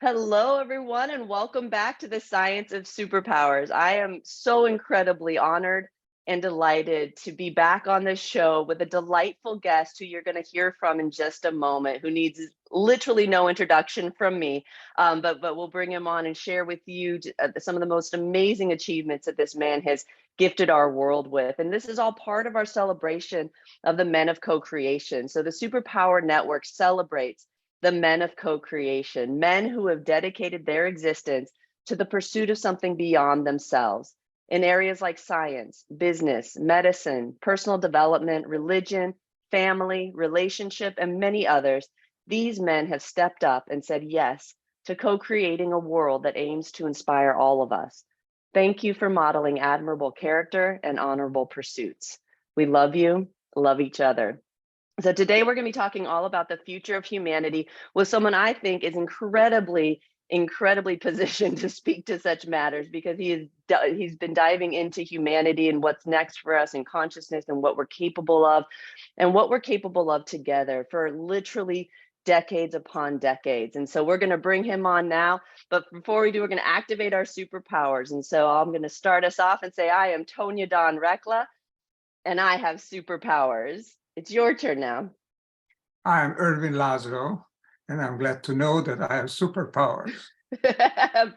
Hello, everyone, and welcome back to the Science of Superpowers. I am so incredibly honored and delighted to be back on this show with a delightful guest who you're going to hear from in just a moment, who needs literally no introduction from me. But we'll bring him on and share with you some of the most amazing achievements that this man has gifted our world with. And this is all part of our celebration of the men of co-creation. So the Superpower Network celebrates the men of co-creation, men who have dedicated their existence to the pursuit of something beyond themselves in areas like science, business, medicine, personal development, religion, family, relationship, and many others. These men have stepped up and said yes to co-creating a world that aims to inspire all of us. Thank you for modeling admirable character and honorable pursuits. We love you, love each other. So today we're going to be talking all about the future of humanity with someone I think is incredibly positioned to speak to such matters, because he's been diving into humanity and what's next for us in consciousness and what we're capable of together for literally decades upon decades. And so we're going to bring him on now. But before we do, we're going to activate our superpowers. And so I'm going to start us off and say, I am Tonya Dawn Recla, and I have superpowers. It's your turn now. I'm Ervin Laszlo, and I'm glad to know that I have superpowers.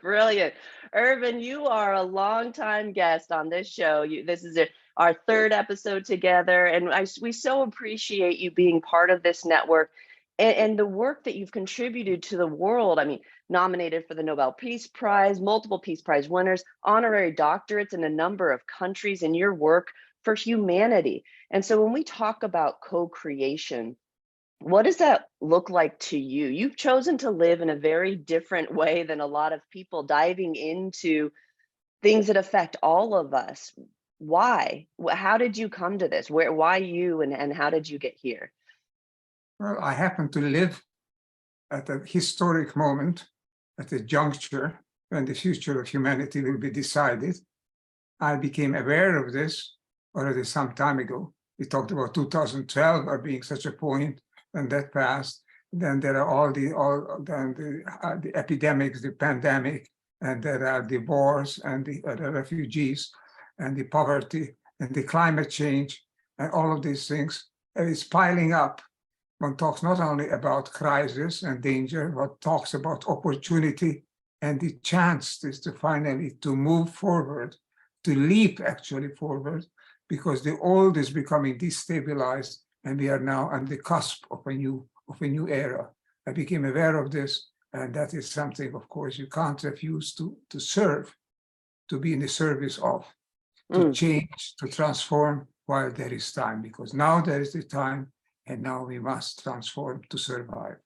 Brilliant. Ervin, you are a longtime guest on this show. This is our third episode together, and we so appreciate you being part of this network and the work that you've contributed to the world. I mean, nominated for the Nobel Peace Prize, multiple Peace Prize winners, honorary doctorates in a number of countries, and your work for humanity. And so when we talk about co-creation, what does that look like to you? You've chosen to live in a very different way than a lot of people, diving into things that affect all of us. Why? How did you come to this? Why you, and how did you get here? Well, I happen to live at a historic moment, at a juncture when the future of humanity will be decided. I became aware of this already some time ago. We talked about 2012 as being such a point, and that passed. Then there are the epidemics, the pandemic, and there are the wars and the refugees and the poverty and the climate change, and all of these things is piling up. One talks not only about crisis and danger, but talks about opportunity and the chance to finally to move forward, to leap actually forward, because the old is becoming destabilized, and we are now on the cusp of a new era. I became aware of this, and that is something, of course, you can't refuse to serve, to be in the service of, to change, to transform while there is time, because now there is the time, and now we must transform to survive.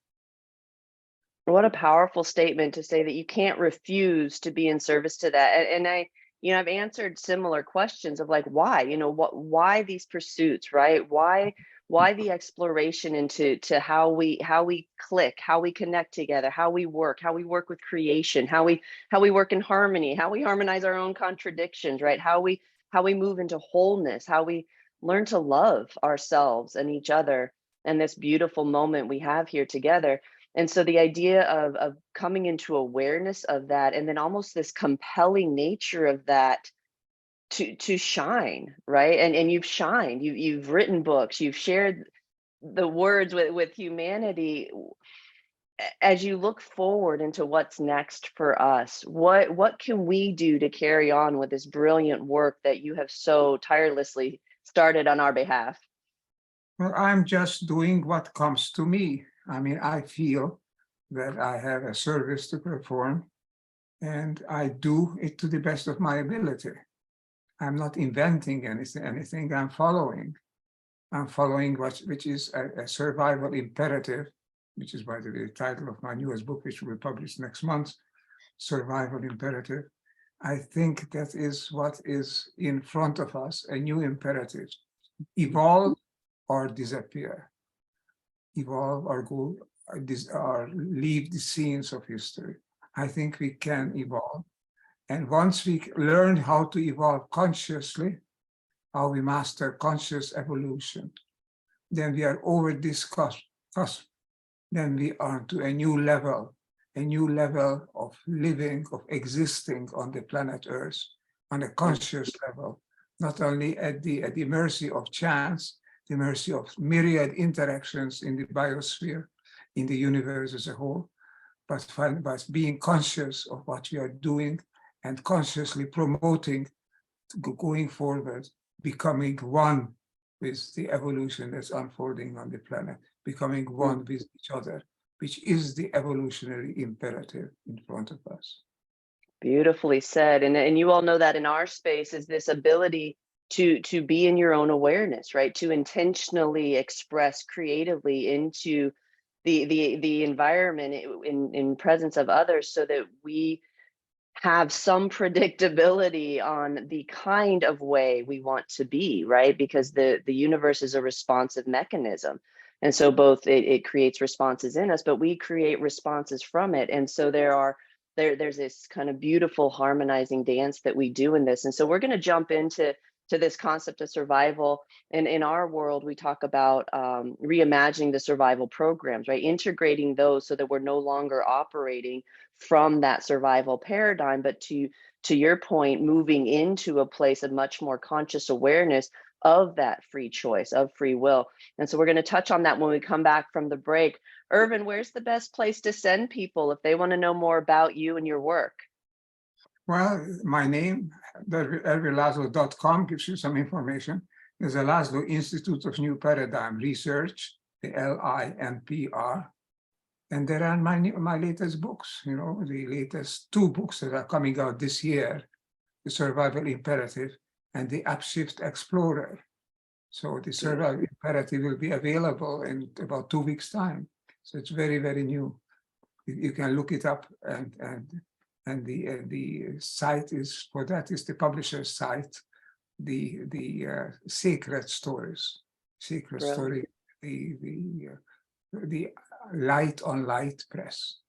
What a powerful statement to say that you can't refuse to be in service to that. And I've answered similar questions of like, why, why these pursuits, right? Why the exploration into how we click, how we connect together, how we work with creation, how we work in harmony, how we harmonize our own contradictions, right? How we move into wholeness, how we learn to love ourselves and each other, and this beautiful moment we have here together. And so the idea of coming into awareness of that, and then almost this compelling nature of that to shine, right? And you've shined, you've written books, you've shared the words with humanity. As you look forward into what's next for us, what can we do to carry on with this brilliant work that you have so tirelessly started on our behalf? Well, I'm just doing what comes to me. I mean, I feel that I have a service to perform, and I do it to the best of my ability. I'm not inventing anything. I'm following which is a survival imperative, which is, by the way, the title of my newest book, which will be published next month, Survival Imperative. I think that is what is in front of us, a new imperative: evolve or disappear, evolve or go, or leave the scenes of history. I think we can evolve. And once we learn how to evolve consciously, how we master conscious evolution, then we are over this cusp. Then we are to a new level, a new level of living, of existing on the planet Earth on a conscious level, not only at the mercy of chance, the mercy of myriad interactions in the biosphere, in the universe as a whole, but by being conscious of what we are doing and consciously promoting going forward, becoming one with the evolution that's unfolding on the planet, becoming one with each other, which is the evolutionary imperative in front of us. Beautifully said. And you all know that in our space is this ability to be in your own awareness, right? To intentionally express creatively into the environment in presence of others, so that we have some predictability on the kind of way we want to be, right? Because the universe is a responsive mechanism. And so both it creates responses in us, but we create responses from it. And so there's this kind of beautiful harmonizing dance that we do in this. And so we're going to jump into this concept of survival. And in our world, we talk about reimagining the survival programs, right? Integrating those so that we're no longer operating from that survival paradigm, but to your point, moving into a place of much more conscious awareness of that free choice, of free will. And so we're going to touch on that when we come back from the break. Ervin, where's the best place to send people if they want to know more about you and your work? Well, my name, ervinlaszlo.com, gives you some information. There's a Laszlo Institute of New Paradigm Research, the LINPR. And there are my latest books, the latest 2 books that are coming out this year, The Survival Imperative and The Upshift Explorer. So the Survival Imperative will be available in about 2 weeks' time. So it's very, very new. You can look it up, and the site is, for that is the publisher's site, the Sacred Stories, Story, the Light on Light Press.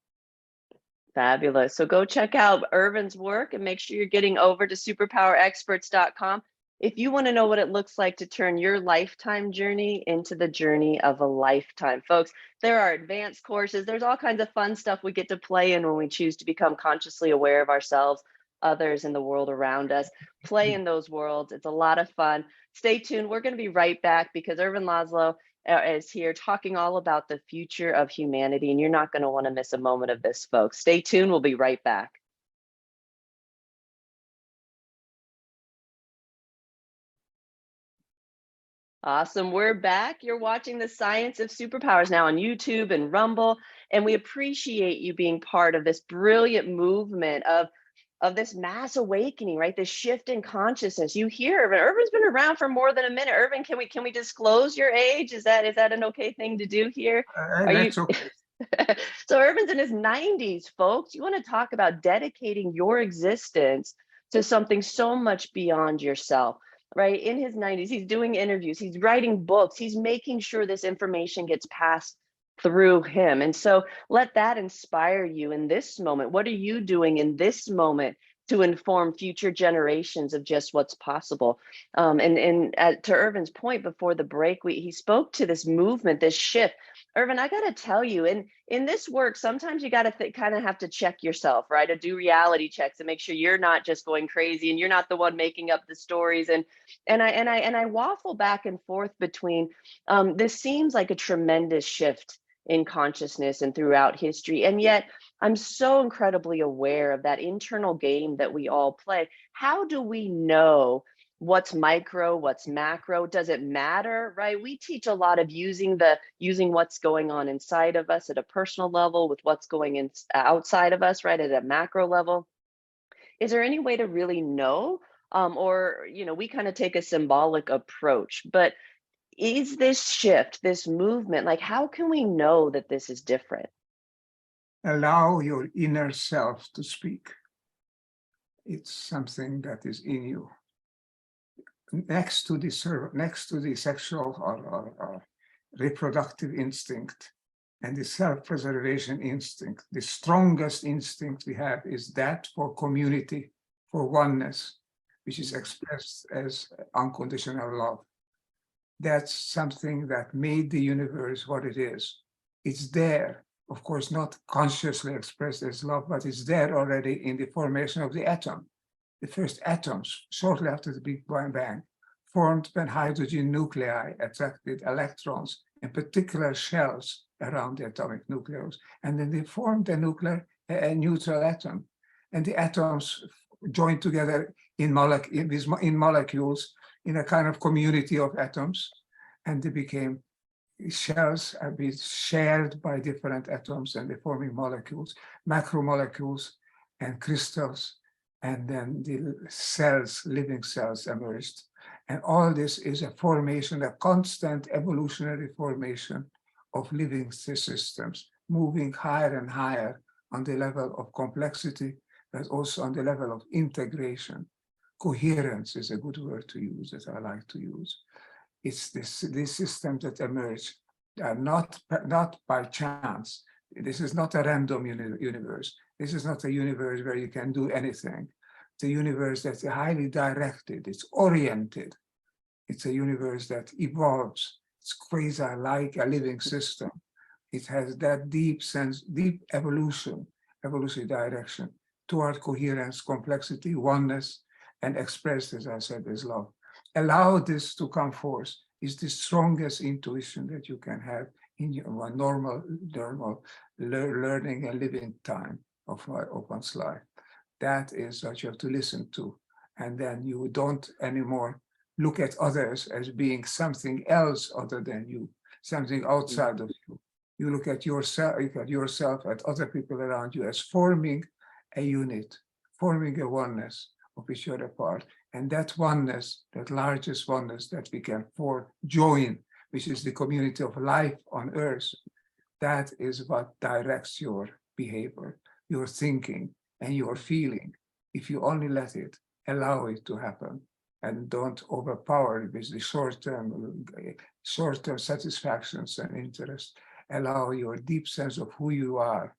Fabulous. So go check out Ervin's work and make sure you're getting over to superpowerexperts.com. If you want to know what it looks like to turn your lifetime journey into the journey of a lifetime, folks, there are advanced courses. There's all kinds of fun stuff we get to play in when we choose to become consciously aware of ourselves, others, and the world around us. Play in those worlds. It's a lot of fun. Stay tuned. We're going to be right back because Ervin Laszlo is here talking all about the future of humanity, and you're not going to want to miss a moment of this, folks. Stay tuned. We'll be right back. Awesome. We're back. You're watching The Science of Superpowers now on YouTube and Rumble, and we appreciate you being part of this brilliant movement of this mass awakening, right? This shift in consciousness. You hear Ervin. Ervin's been around for more than a minute. Ervin, can we disclose your age? Is that an okay thing to do here? That's okay. So Ervin's in his 90s, folks. You want to talk about dedicating your existence to something so much beyond yourself, right? In his 90s, he's doing interviews, he's writing books, he's making sure this information gets passed through him. And so let that inspire you in this moment. What are you doing in this moment to inform future generations of just what's possible? To Ervin's point before the break, he spoke to this movement, this shift. Ervin, I got to tell you, in this work, sometimes you got to kind of have to check yourself, right? To do reality checks and make sure you're not just going crazy and you're not the one making up the stories. And I waffle back and forth between this seems like a tremendous shift in consciousness and throughout history. And yet I'm so incredibly aware of that internal game that we all play. How do we know what's micro, what's macro? Does it matter, right? We teach a lot of using what's going on inside of us at a personal level with what's going outside of us, right, at a macro level. Is there any way to really know? Or, we kind of take a symbolic approach, but is this shift, this movement, like how can we know that this is different? Allow your inner self to speak. It's something that is in you. Next to the sexual or reproductive instinct and the self-preservation instinct, the strongest instinct we have is that for community, for oneness, which is expressed as unconditional love. That's something that made the universe what it is. It's there. of course, not consciously expressed as love, but it's there already in the formation of the atom. The first atoms, shortly after the Big Bang, formed when hydrogen nuclei attracted electrons in particular shells around the atomic nucleus. And then they formed a neutral atom. And the atoms joined together in molecules in a kind of community of atoms. And they became shells are being shared by different atoms, and they're forming molecules, macromolecules and crystals. And then the cells, living cells emerged. And all this is a formation, a constant evolutionary formation of living systems, moving higher and higher on the level of complexity, but also on the level of integration. Coherence is a good word to use that I like to use. It's these systems that emerge are not by chance. This is not a random universe. This is not a universe where you can do anything. It's a universe that's highly directed. It's oriented. It's a universe that evolves. It's quasi like a living system. It has that deep sense, deep evolutionary direction toward coherence, complexity, oneness, and expressed, as I said, as love. Allow this to come forth is the strongest intuition that you can have in your normal learning and living time of one's life. That is what you have to listen to. And then you don't anymore look at others as being something else other than you, something outside of you. You look at yourself, at other people around you as forming a unit, forming a oneness of which you're a part. And that oneness, that largest oneness that we can join, which is the community of life on earth, that is what directs your behavior, your thinking, and your feeling. If you only let it, allow it to happen, and don't overpower it with the short-term satisfactions and interests. Allow your deep sense of who you are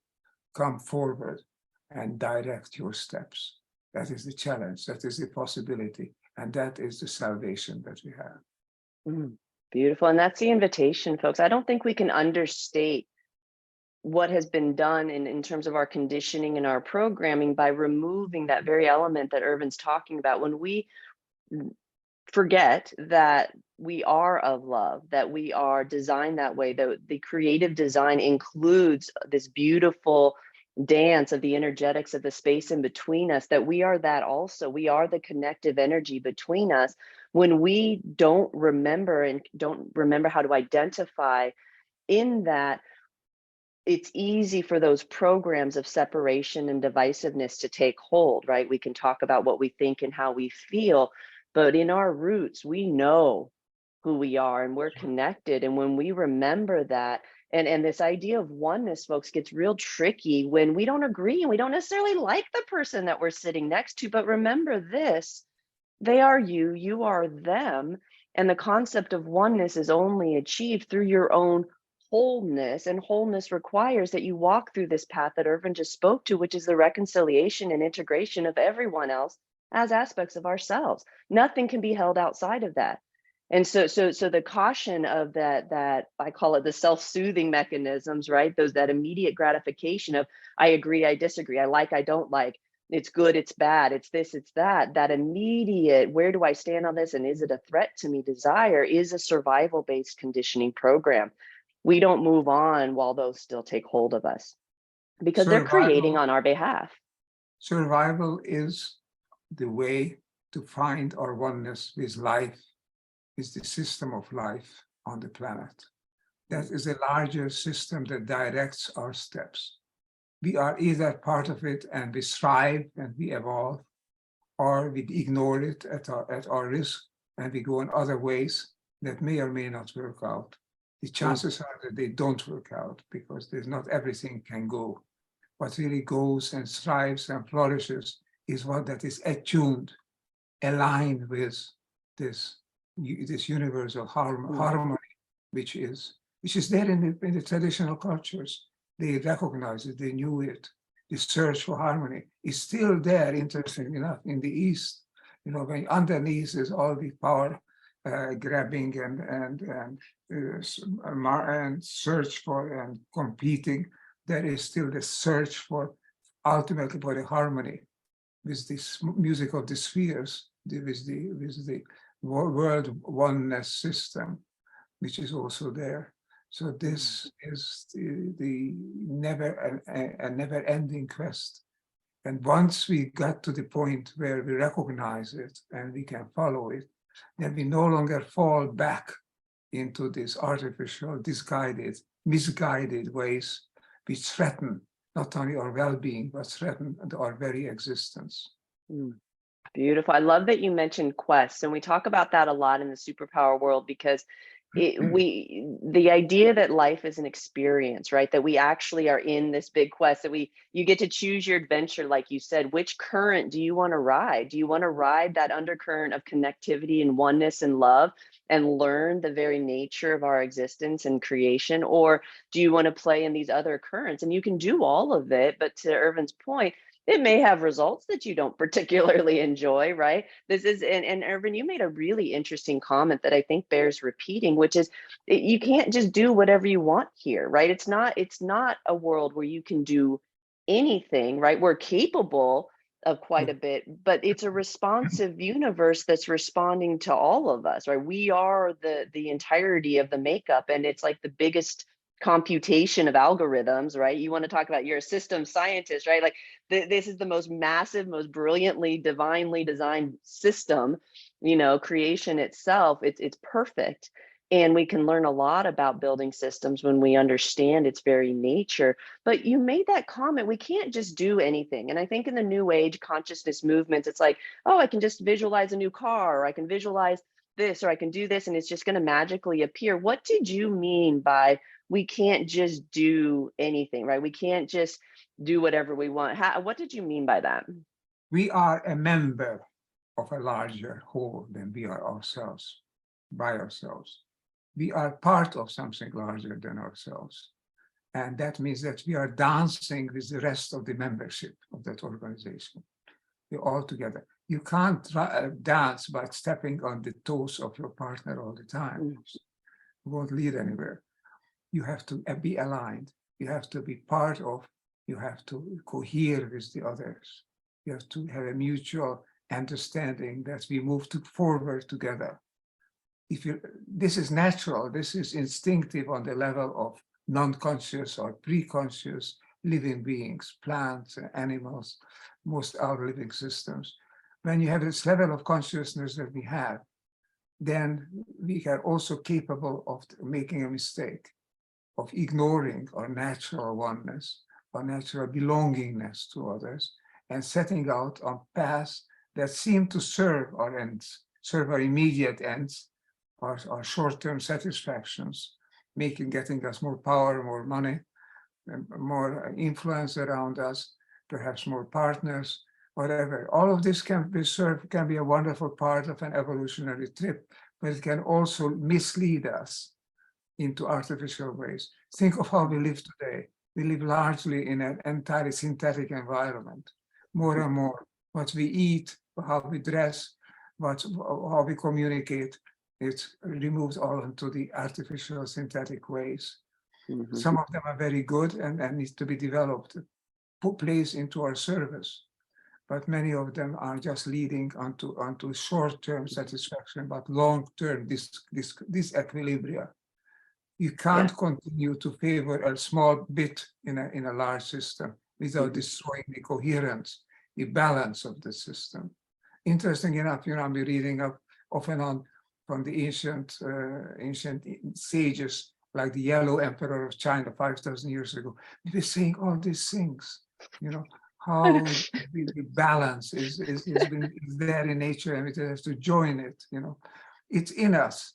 come forward and direct your steps. That is the challenge, that is the possibility, and that is the salvation that we have. Beautiful. And that's the invitation, folks. I don't think we can understate what has been done in terms of our conditioning and our programming by removing that very element that Ervin's talking about. When we forget that we are of love, that we are designed that way, the creative design includes this beautiful dance of the energetics of the space in between us, that we are that also. We are the connective energy between us. When we don't remember how to identify in that, it's easy for those programs of separation and divisiveness to take hold, right? We can talk about what we think and how we feel, but in our roots, we know who we are and we're connected. And when we remember that, and this idea of oneness, folks, gets real tricky when we don't agree and we don't necessarily like the person that we're sitting next to. But remember this, they are you, you are them. And the concept of oneness is only achieved through your own wholeness. And wholeness requires that you walk through this path that Ervin just spoke to, which is the reconciliation and integration of everyone else as aspects of ourselves. Nothing can be held outside of that. And so the caution of that I call it the self-soothing mechanisms, right? That immediate gratification of I agree, I disagree, I like, I don't like, it's good, it's bad, it's this, it's that immediate, where do I stand on this? And is it a threat to me? Desire is a survival-based conditioning program. We don't move on while those still take hold of us because they're creating on our behalf. Survival is the way to find our oneness with life, is the system of life on the planet. That is a larger system that directs our steps. We are either part of it and we strive and we evolve, or we ignore it at our risk and we go in other ways that may or may not work out. The chances are that they don't work out because there's not everything can go. What really goes and strives and flourishes is what that is attuned, aligned with this universal harmony, which is there in the traditional cultures. They recognize it, they knew it. The search for harmony is still there, interestingly enough, in the East. When underneath is all the power grabbing and search for and competing. there is still the search for ultimately for the harmony with this music of the spheres, with the world oneness system, which is also there. So this is the never-ending quest. And once we got to the point where we recognize it and we can follow it, then we no longer fall back into these artificial, misguided ways which threaten not only our well-being, but threaten our very existence. Beautiful. I love that you mentioned quests, and we talk about that a lot in the superpower world because the idea that life is an experience, right? That we actually are in this big quest, that you get to choose your adventure, like you said. Which current do you want to ride? Do you want to ride that undercurrent of connectivity and oneness and love and learn the very nature of our existence and creation? Or do you want to play in these other currents? And you can do all of it, but to Ervin's point, it may have results that you don't particularly enjoy, right? This is, and Ervin, you made a really interesting comment that I think bears repeating, which is you can't just do whatever you want here, right? It's not a world where you can do anything, right? We're capable of quite a bit, but it's a responsive universe that's responding to all of us, right? We are the entirety of the makeup, and it's like the biggest computation of algorithms, right? You want to talk about, you're a system scientist, right? Like this is the most massive, most brilliantly, divinely designed system, creation itself. It's perfect. And we can learn a lot about building systems when we understand its very nature. But you made that comment, we can't just do anything. And I think in the new age consciousness movements, it's like, oh, I can just visualize a new car, or I can visualize this, or I can do this, and it's just going to magically appear. What did you mean by we can't just do anything, right? We can't just do whatever we want. What did you mean by that? We are a member of a larger whole than we are ourselves, by ourselves. We are part of something larger than ourselves. And that means that we are dancing with the rest of the membership of that organization. We're all together. You can't dance by stepping on the toes of your partner all the time. You won't lead anywhere. You have to be aligned. You have to be part of, you have to cohere with the others. You have to have a mutual understanding that we move forward together. This is natural, this is instinctive on the level of non-conscious or pre-conscious living beings, plants, animals, most our living systems. When you have this level of consciousness that we have, then we are also capable of making a mistake, of ignoring our natural oneness, our natural belongingness to others, and setting out on paths that seem to serve our ends, serve our immediate ends, our short-term satisfactions, getting us more power, more money, more influence around us, perhaps more partners, whatever. All of this can be a wonderful part of an evolutionary trip, but it can also mislead us into artificial ways. Think of how we live today. We live largely in an entirely synthetic environment. More and more, what we eat, how we dress, how we communicate, it's removed all into the artificial synthetic ways. Some of them are very good and need to be developed, put place into our service. But many of them are just leading onto short-term satisfaction, but long-term disequilibria. You can't continue to favor a small bit in a large system without destroying the coherence, the balance of the system. Interesting enough, I'm reading up off and on from the ancient sages, like the Yellow Emperor of China 5,000 years ago. They were saying all these things, how the balance is there in nature, and we have to join it. It's in us.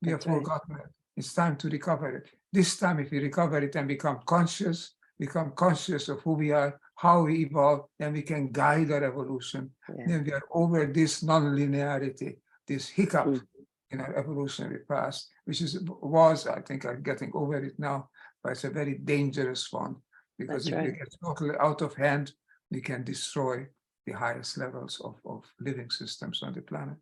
We have forgotten it. It's time to recover it. This time, if we recover it and become conscious of who we are, how we evolve, then we can guide our evolution. Then we are over this non-linearity, this hiccup in our evolutionary past, which was, I think, I'm getting over it now, but it's a very dangerous one, because if we get totally out of hand, we can destroy the highest levels of living systems on the planet.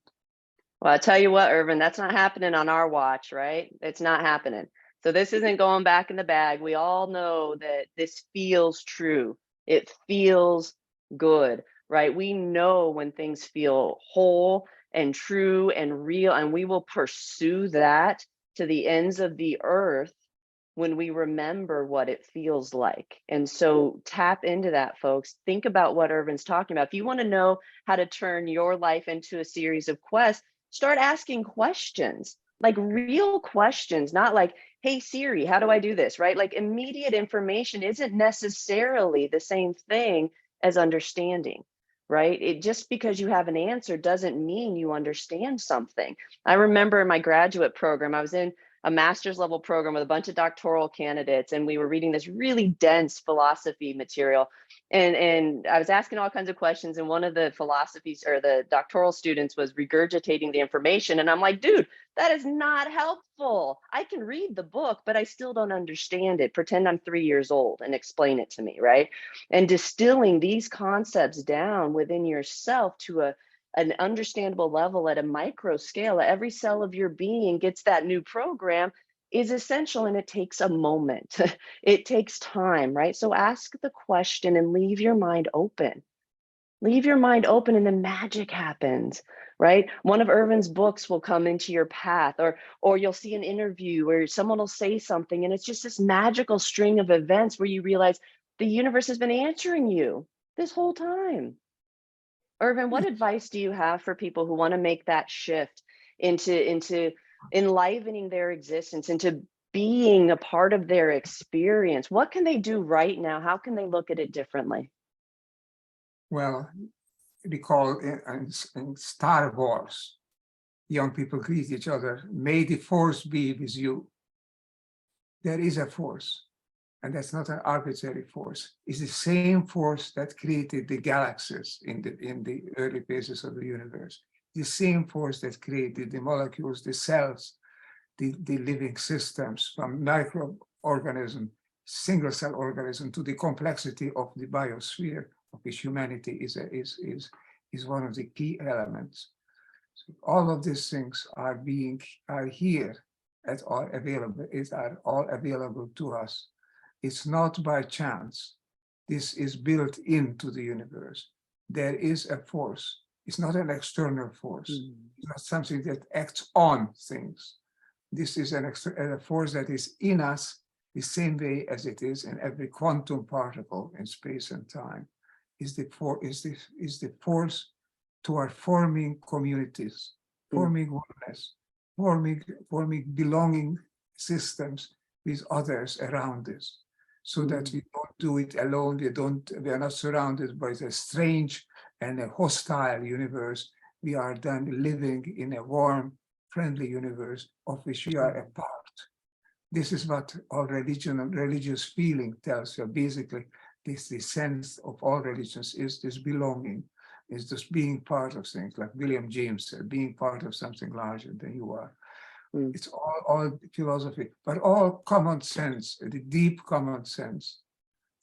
Well, I tell you what, Ervin, that's not happening on our watch, right? It's not happening. So this isn't going back in the bag. We all know that this feels true. It feels good, right? We know when things feel whole and true and real, and we will pursue that to the ends of the earth when we remember what it feels like. And so tap into that, folks. Think about what Ervin's talking about. If you want to know how to turn your life into a series of quests, start asking questions, like real questions, not like, hey Siri, how do I do this, right? Like immediate information isn't necessarily the same thing as understanding, right? It just because you have an answer doesn't mean you understand something. I remember in my graduate program, I was in a master's level program with a bunch of doctoral candidates, and we were reading this really dense philosophy material. And I was asking all kinds of questions, and one of the philosophies or the doctoral students was regurgitating the information. And I'm like, dude, that is not helpful. I can read the book, but I still don't understand it. Pretend I'm 3 years old and explain it to me, right? And distilling these concepts down within yourself to an understandable level at a micro scale, every cell of your being gets that new program, is essential, and it takes a moment. It takes time, right? So ask the question and leave your mind open. Leave your mind open and then magic happens, right? One of Ervin's books will come into your path, or you'll see an interview where someone will say something, and it's just this magical string of events where you realize the universe has been answering you this whole time. Ervin, what advice do you have for people who want to make that shift into enlivening their existence, into being a part of their experience? What can they do right now? How can they look at it differently? Well, recall in Star Wars, young people greet each other, may the force be with you. There is a force, and that's not an arbitrary force. It's the same force that created the galaxies in the early phases of the universe. The same force that created the molecules, the cells, the living systems, from microorganism, single cell organism, to the complexity of the biosphere, of which humanity is one of the key elements. So all of these things are here at all available, are all available to us. It's not by chance. This is built into the universe. There is a force. It's not an external force. It's not something that acts on things. This is a force that is in us the same way as it is in every quantum particle in space and time. Is the force toward forming communities, forming oneness, forming belonging systems with others around us, so that we don't do it alone. We are not surrounded by a strange and a hostile universe. We are then living in a warm, friendly universe of which we are a part. This is what all religion and religious feeling tells you. Basically, the sense of all religions is this belonging, is just being part of things, like William James said, being part of something larger than you are. It's all philosophy, but all common sense, the deep common sense,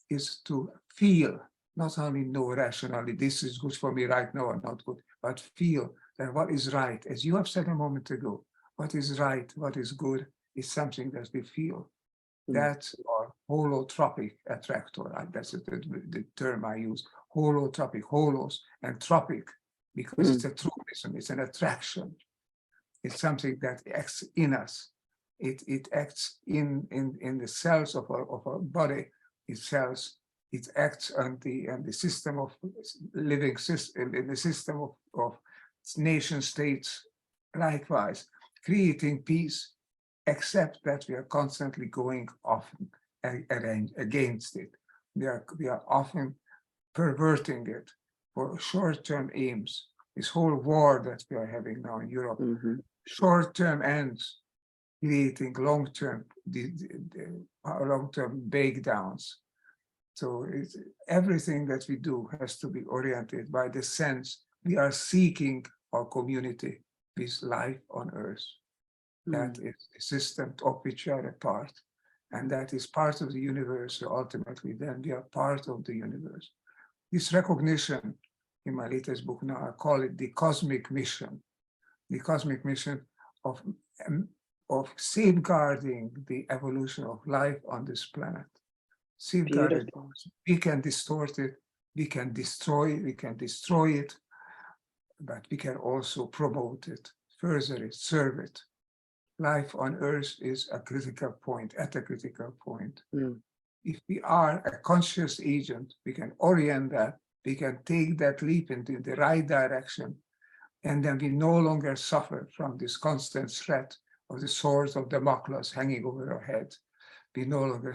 is to feel, not only know rationally, this is good for me right now or not good, but feel that what is right, as you have said a moment ago, what is right, what is good, is something that we feel. That's our holotropic attractor. That's the term I use. Holotropic, holos, and tropic, because it's a tropism, it's an attraction. It's something that acts in us. It acts in the cells of our body. It acts on the system of living system, in the system of nation states, likewise, creating peace, except that we are constantly going often against it. We are often perverting it for short-term aims. This whole war that we are having now in Europe, short-term ends, creating long-term breakdowns. So everything that we do has to be oriented by the sense we are seeking our community with life on Earth. That is the system of which we are a part, and that is part of the universe. So ultimately, then we are part of the universe. This recognition, in my latest book now, I call it the cosmic mission. The cosmic mission of of safeguarding the evolution of life on this planet. Safeguarded. Beautiful. We can distort it, we can destroy it, but we can also promote it, further it, serve it. Life on Earth is a critical point, at a critical point. If we are a conscious agent, we can orient that, we can take that leap into the right direction, and then we no longer suffer from this constant threat of the swords of Damocles hanging over our head. We no longer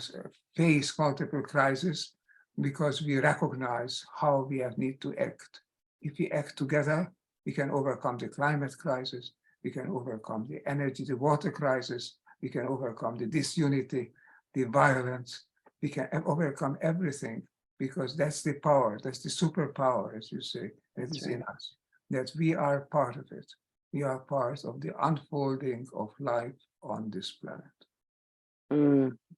face multiple crises because we recognize how we need to act. If we act together, we can overcome the climate crisis, we can overcome the energy, the water crisis, we can overcome the disunity, the violence, we can overcome everything, because that's the power, that's the superpower, as you say, that is in us, that we are part of it. We are part of the unfolding of life on this planet.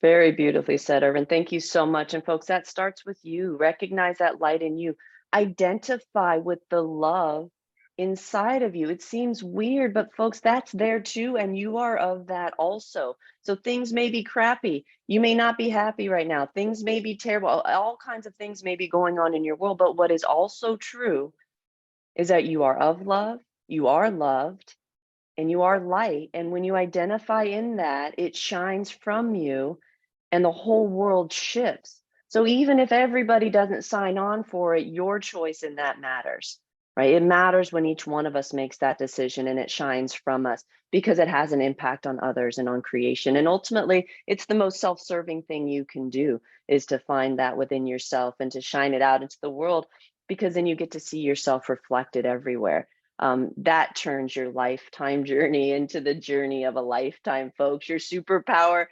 Very beautifully said, Ervin. Thank you so much. And folks, that starts with you. Recognize that light in you. Identify with the love inside of you. It seems weird, but folks, that's there too. And you are of that also. So things may be crappy. You may not be happy right now. Things may be terrible. All kinds of things may be going on in your world. But what is also true is that you are of love, you are loved, and you are light. And when you identify in that, it shines from you and the whole world shifts. So even if everybody doesn't sign on for it, your choice in that matters, right? It matters when each one of us makes that decision and it shines from us, because it has an impact on others and on creation. And ultimately, it's the most self-serving thing you can do, is to find that within yourself and to shine it out into the world, because then you get to see yourself reflected everywhere. That turns your lifetime journey into the journey of a lifetime, folks. Your superpower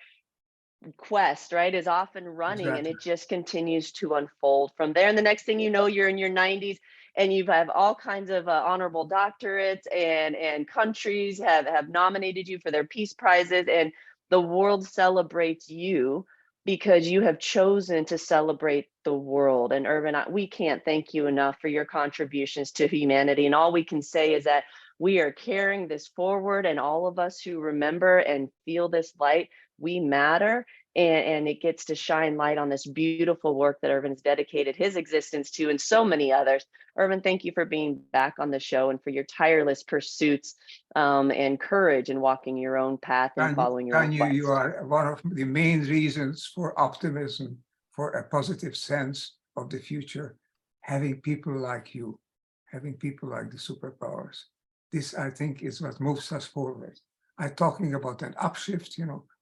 quest, right, is often running. Exactly. And it just continues to unfold from there. And the next thing you know, you're in your 90s and you have all kinds of honorable doctorates, and countries have nominated you for their peace prizes, and the world celebrates you because you have chosen to celebrate the world. And Ervin, we can't thank you enough for your contributions to humanity. And all we can say is that we are carrying this forward, and all of us who remember and feel this light, we matter, and it gets to shine light on this beautiful work that Ervin has dedicated his existence to, and so many others. Ervin, thank you for being back on the show and for your tireless pursuits and courage in walking your own path and following your own quest. You are one of the main reasons for optimism, for a positive sense of the future, having people like you, having people like the superpowers. This, I think, is what moves us forward. I'm talking about an upshift.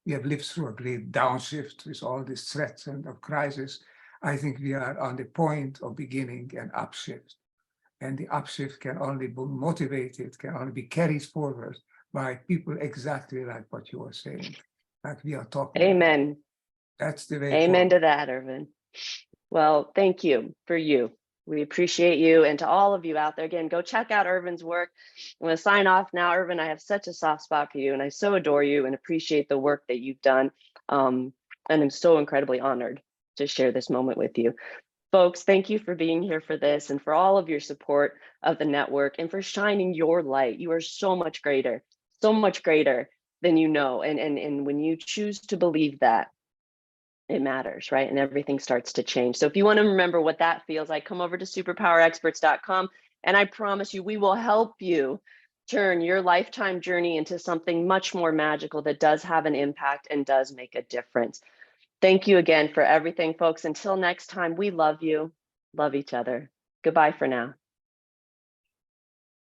We have lived through a great downshift with all these threats and of crisis. I think we are on the point of beginning an upshift. And the upshift can only be motivated, can only be carried forward by people exactly like what you are saying, like we are talking Amen. About. That's the way Amen forward. To that, Ervin. Well, thank you for you. We appreciate you. And to all of you out there, again, go check out Ervin's work. I'm going to sign off now. Ervin, I have such a soft spot for you, and I so adore you and appreciate the work that you've done. And I'm so incredibly honored to share this moment with you. Folks, thank you for being here for this, and for all of your support of the network, and for shining your light. You are so much greater than you know. And when you choose to believe that, it matters, right? And everything starts to change. So if you want to remember what that feels like, come over to superpowerexperts.com, and I promise you, we will help you turn your lifetime journey into something much more magical that does have an impact and does make a difference. Thank you again for everything, folks. Until next time, we love you, love each other. Goodbye for now.